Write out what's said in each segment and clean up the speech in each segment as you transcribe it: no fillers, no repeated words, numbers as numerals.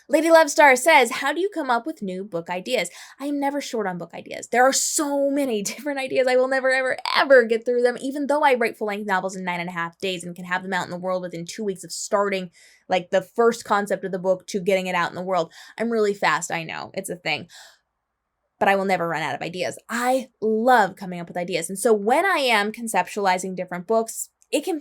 Lady Lovestar says, how do you come up with new book ideas? I am never short on book ideas. There are so many different ideas. I will never, ever, ever get through them, even though I write full-length novels in 9.5 days and can have them out in the world within 2 weeks of starting, like, the first concept of the book to getting it out in the world. I'm really fast, I know. It's a thing. But I will never run out of ideas. I love coming up with ideas. And so when I am conceptualizing different books, it can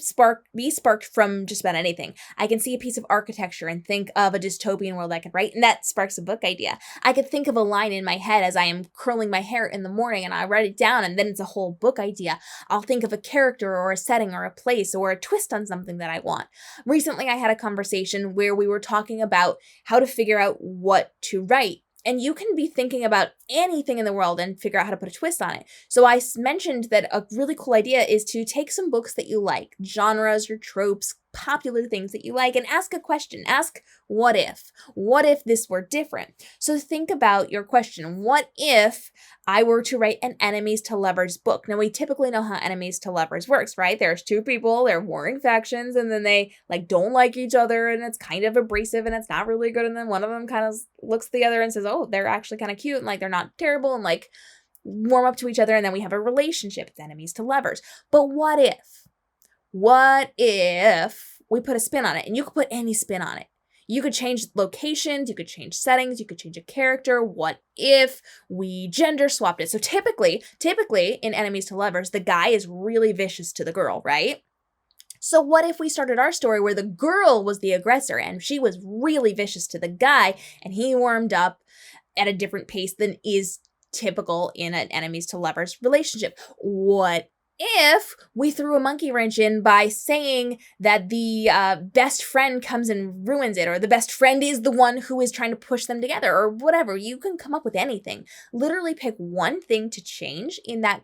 be sparked from just about anything. I can see a piece of architecture and think of a dystopian world I could write, and that sparks a book idea. I could think of a line in my head as I am curling my hair in the morning, and I write it down, and then it's a whole book idea. I'll think of a character or a setting or a place or a twist on something that I want. Recently, I had a conversation where we were talking about how to figure out what to write. And you can be thinking about anything in the world and figure out how to put a twist on it. So I mentioned that a really cool idea is to take some books that you like, genres or tropes, popular things that you like, and ask a question. Ask, what if? What if this were different? So think about your question. What if I were to write an enemies to lovers book? Now, we typically know how enemies to lovers works, right? There's two people, they're warring factions, and then they don't like each other, and it's kind of abrasive, and it's not really good, and then one of them kind of looks at the other and says, oh, they're actually kind of cute, and they're not terrible, and warm up to each other, and then we have a relationship. It's enemies to lovers. But what if? What if we put a spin on it? And you could put any spin on it. You could change locations, you could change settings, you could change a character. What if we gender swapped it? So typically in enemies to lovers, the guy is really vicious to the girl, right? So what if we started our story where the girl was the aggressor and she was really vicious to the guy and he warmed up at a different pace than is typical in an enemies to lovers relationship? What if we threw a monkey wrench in by saying that the best friend comes and ruins it, or the best friend is the one who is trying to push them together, or whatever? You can come up with anything. Literally pick one thing to change in that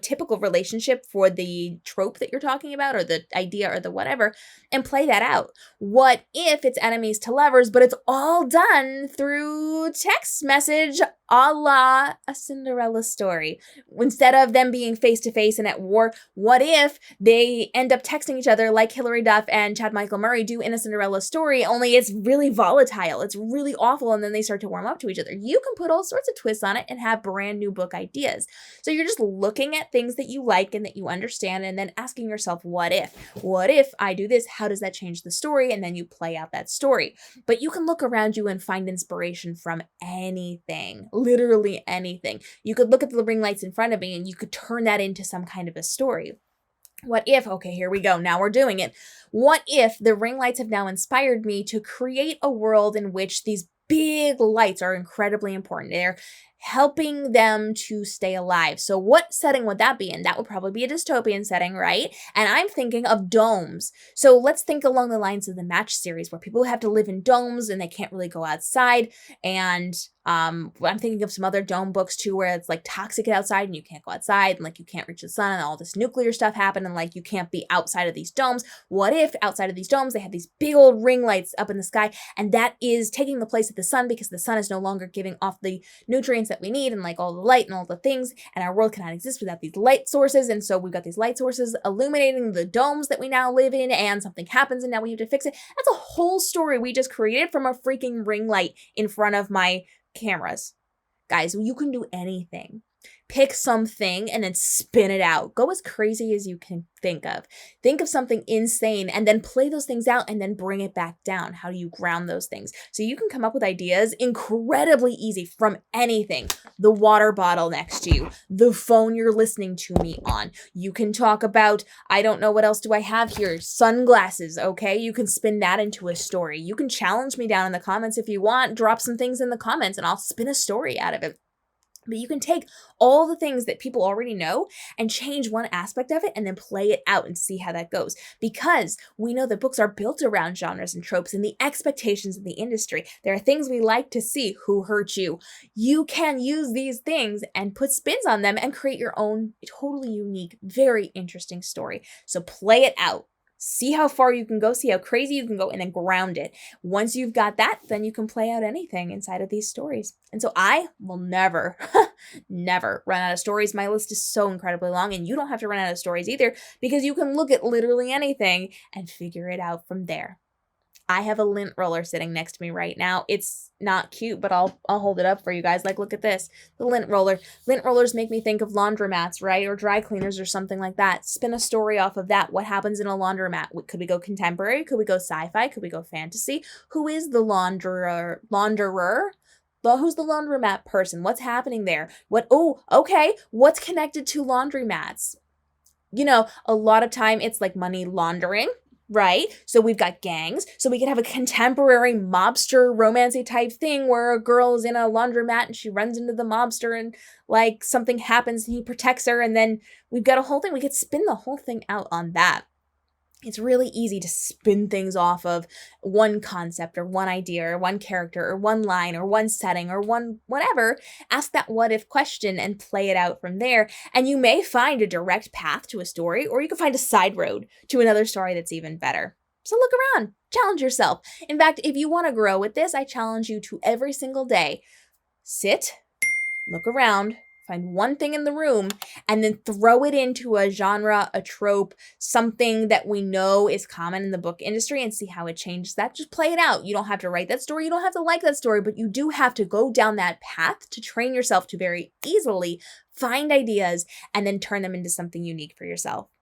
typical relationship for the trope that you're talking about, or the idea, or the whatever, and play that out. What if it's enemies to lovers, but it's all done through text message, a la a Cinderella story? Instead of them being face to face and at war, what if they end up texting each other like Hilary Duff and Chad Michael Murray do in a Cinderella story, only it's really volatile, it's really awful, and then they start to warm up to each other? You can put all sorts of twists on it and have brand new book ideas. So you're just looking at things that you like and that you understand, and then asking yourself, what if? What if I do this? How does that change the story? And then you play out that story. But you can look around you and find inspiration from anything, literally anything. You could look at the ring lights in front of me and you could turn that into some kind of a story. What if, okay, here we go, now we're doing it. What if the ring lights have now inspired me to create a world in which these big lights are incredibly important? They're helping them to stay alive. So what setting would that be in? That would probably be a dystopian setting, right? And I'm thinking of domes. So let's think along the lines of the Match series, where people have to live in domes and they can't really go outside. And I'm thinking of some other dome books too, where it's toxic outside and you can't go outside, and you can't reach the sun, and all this nuclear stuff happened, and you can't be outside of these domes. What if outside of these domes they have these big old ring lights up in the sky, and that is taking the place of the sun because the sun is no longer giving off the nutrients that we need, and all the light and all the things, and our world cannot exist without these light sources. And so we've got these light sources illuminating the domes that we now live in, and something happens and now we have to fix it. That's a whole story we just created from a freaking ring light in front of my cameras. Guys, you can do anything. Pick something and then spin it out. Go as crazy as you can think of. Think of something insane and then play those things out and then bring it back down. How do you ground those things? So you can come up with ideas incredibly easy from anything. The water bottle next to you, the phone you're listening to me on. You can talk about, I don't know, what else do I have here? Sunglasses, okay? You can spin that into a story. You can challenge me down in the comments if you want. Drop some things in the comments and I'll spin a story out of it. But you can take all the things that people already know and change one aspect of it and then play it out and see how that goes. Because we know that books are built around genres and tropes and the expectations of the industry. There are things we like to see. Who hurt you? You can use these things and put spins on them and create your own totally unique, very interesting story. So play it out. See how far you can go, see how crazy you can go, and then ground it. Once you've got that, then you can play out anything inside of these stories. And so I will never, never run out of stories. My list is so incredibly long, and you don't have to run out of stories either, because you can look at literally anything and figure it out from there. I have a lint roller sitting next to me right now. It's not cute, but I'll hold it up for you guys. Like, look at this. The lint roller. Lint rollers make me think of laundromats, right? Or dry cleaners or something like that. Spin a story off of that. What happens in a laundromat? Could we go contemporary? Could we go sci-fi? Could we go fantasy? Who is the launderer? Who's the laundromat person? What's happening there? Okay. What's connected to laundromats? You know, a lot of time it's like money laundering, right? So we've got gangs. So we could have a contemporary mobster romancy type thing where a girl is in a laundromat and she runs into the mobster and like something happens and he protects her. And then we've got a whole thing. We could spin the whole thing out on that. It's really easy to spin things off of one concept or one idea or one character or one line or one setting or one whatever. Ask that what if question and play it out from there. And you may find a direct path to a story, or you can find a side road to another story that's even better. So look around, challenge yourself. In fact, if you want to grow with this, I challenge you to every single day sit, look around, find one thing in the room, and then throw it into a genre, a trope, something that we know is common in the book industry, and see how it changes that. Just play it out. You don't have to write that story. You don't have to like that story, but you do have to go down that path to train yourself to very easily find ideas and then turn them into something unique for yourself.